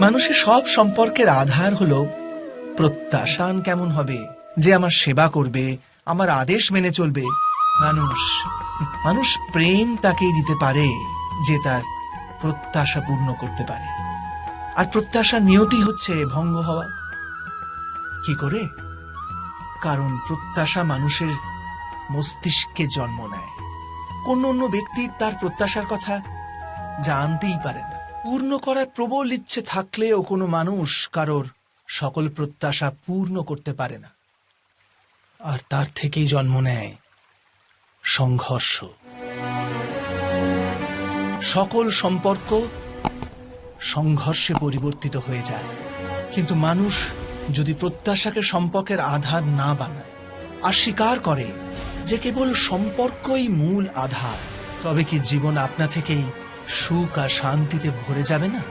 মানুষের সব সম্পর্কের আধার হলো প্রত্যাশা। কেমন হবে যে আমার সেবা করবে, আমার আদেশ মেনে চলবে। মানুষ প্রেম তাকেই দিতে পারে যে তার প্রত্যাশা পূর্ণ করতে পারে। আর প্রত্যাশা নিয়তি হচ্ছে ভঙ্গ হওয়া। কি করে? কারণ প্রত্যাশা মানুষের মস্তিষ্কে জন্ম নেয়। কোন অন্য ব্যক্তি তার প্রত্যাশার কথা জানতেই পারে না। পূর্ণ করার প্রবল ইচ্ছে থাকলেও কোনো মানুষ কারোর সকল প্রত্যাশা পূর্ণ করতে পারে না। আর তার থেকেই জন্ম নেয় সংঘর্ষ। সকল সম্পর্ক সংঘর্ষে পরিবর্তিত হয়ে যায়। কিন্তু মানুষ যদি প্রত্যাশাকে সম্পর্কের আধার না বানায় আর স্বীকার করে যে কেবল সম্পর্কই মূল আধার, তবে কি জীবন আপনা থেকেই সুখ আর শান্তিতে ভরে যাবে না?